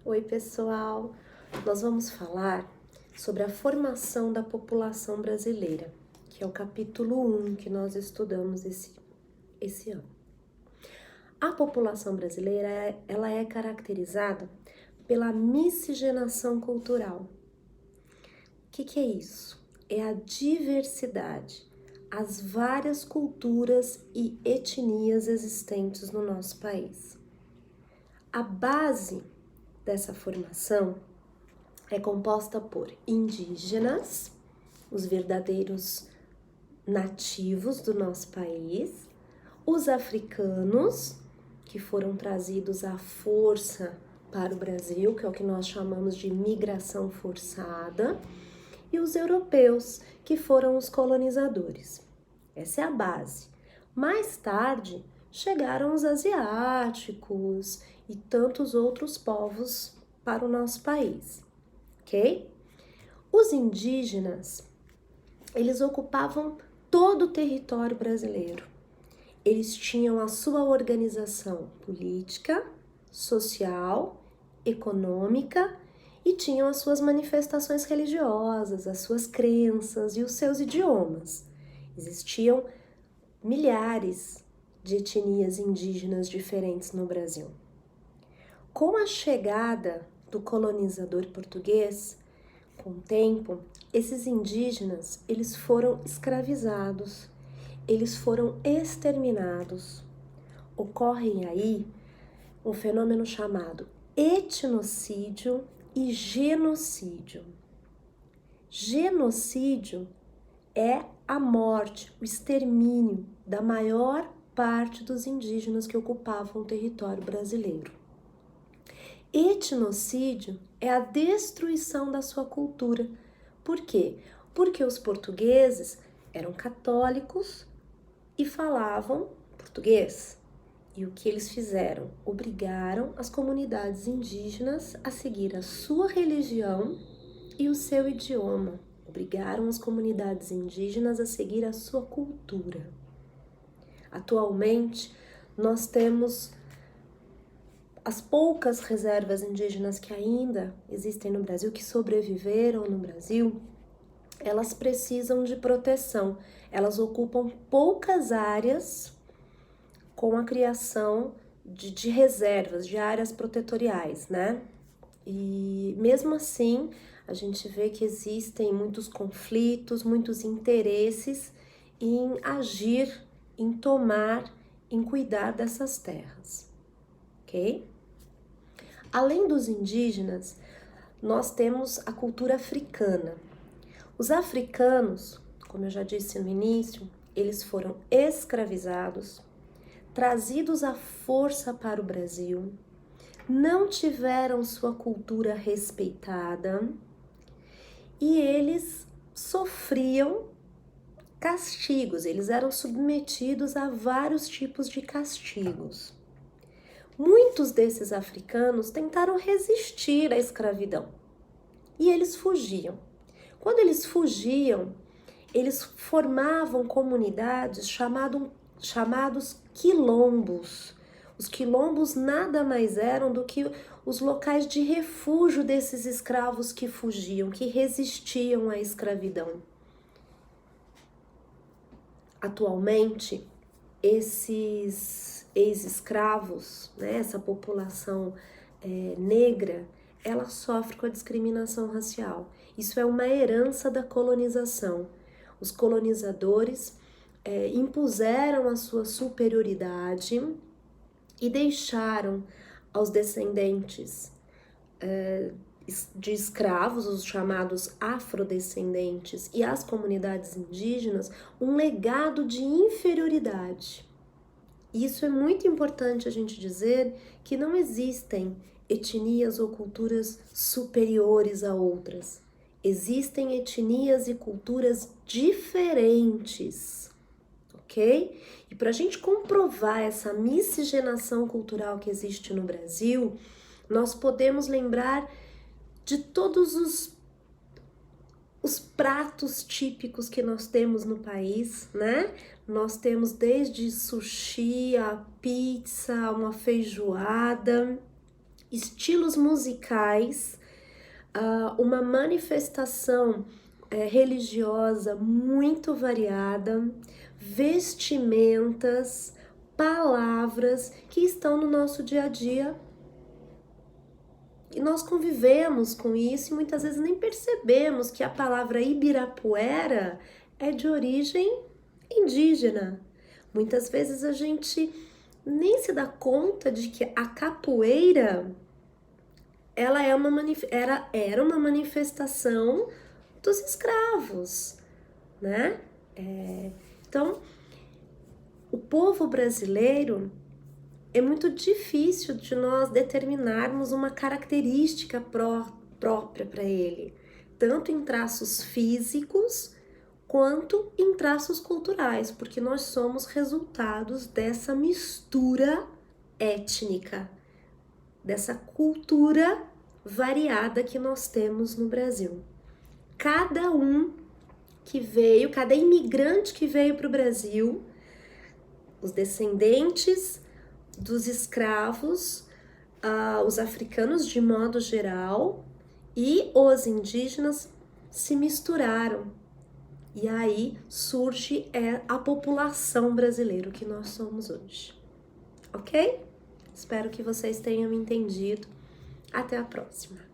Oi, pessoal! Nós vamos falar sobre a formação da população brasileira, que é o capítulo 1 que nós estudamos esse ano. A população brasileira, ela é caracterizada pela miscigenação cultural. O que é isso? É a diversidade, as várias culturas e etnias existentes no nosso país. A base dessa formação é composta por indígenas, os verdadeiros nativos do nosso país, os africanos, que foram trazidos à força para o Brasil, que é o que nós chamamos de migração forçada, e os europeus, que foram os colonizadores. Essa é a base. Mais tarde, chegaram os asiáticos e tantos outros povos para o nosso país, ok? Os indígenas, eles ocupavam todo o território brasileiro. Eles tinham a sua organização política, social, econômica e tinham as suas manifestações religiosas, as suas crenças e os seus idiomas. Existiam milhares de etnias indígenas diferentes no Brasil. Com a chegada do colonizador português, com o tempo, esses indígenas, eles foram escravizados, eles foram exterminados. Ocorre aí um fenômeno chamado etnocídio e genocídio. Genocídio é a morte, o extermínio da maior parte dos indígenas que ocupavam o território brasileiro. Etnocídio é a destruição da sua cultura. Por quê? Porque os portugueses eram católicos e falavam português. E o que eles fizeram? Obrigaram as comunidades indígenas a seguir a sua religião e o seu idioma. Obrigaram as comunidades indígenas a seguir a sua cultura. Atualmente, nós temos as poucas reservas indígenas que ainda existem no Brasil, que sobreviveram no Brasil, elas precisam de proteção. Elas ocupam poucas áreas com a criação de reservas, de áreas protetoriais, né? E mesmo assim, a gente vê que existem muitos conflitos, muitos interesses em agir, em tomar, em cuidar dessas terras, ok? Além dos indígenas, nós temos a cultura africana. Os africanos, como eu já disse no início, eles foram escravizados, trazidos à força para o Brasil, não tiveram sua cultura respeitada e eles sofriam castigos, eles eram submetidos a vários tipos de castigos. Muitos desses africanos tentaram resistir à escravidão e eles fugiam. Quando eles fugiam, eles formavam comunidades chamados quilombos. Os quilombos nada mais eram do que os locais de refúgio desses escravos que fugiam, que resistiam à escravidão. Atualmente, esses ex-escravos, né, essa população negra, ela sofre com a discriminação racial. Isso é uma herança da colonização. Os colonizadores impuseram a sua superioridade e deixaram aos descendentes de escravos, os chamados afrodescendentes, e às comunidades indígenas, um legado de inferioridade. Isso é muito importante a gente dizer, que não existem etnias ou culturas superiores a outras. Existem etnias e culturas diferentes, ok? E para a gente comprovar essa miscigenação cultural que existe no Brasil, nós podemos lembrar de todos os pratos típicos que nós temos no país, né? Nós temos desde sushi, a pizza, uma feijoada. estilos musicais, uma manifestação religiosa muito variada, vestimentas, palavras que estão no nosso dia a dia. E nós convivemos com isso e muitas vezes nem percebemos que a palavra Ibirapuera é de origem indígena. Muitas vezes a gente nem se dá conta de que a capoeira ela era uma manifestação dos escravos, né? Então, o povo brasileiro, é muito difícil de nós determinarmos uma característica própria para ele, tanto em traços físicos quanto em traços culturais, porque nós somos resultados dessa mistura étnica, dessa cultura variada que nós temos no Brasil. Cada imigrante que veio para o Brasil, os descendentes dos escravos, os africanos de modo geral e os indígenas se misturaram. E aí surge a população brasileira, o que nós somos hoje. Ok? Espero que vocês tenham entendido. Até a próxima!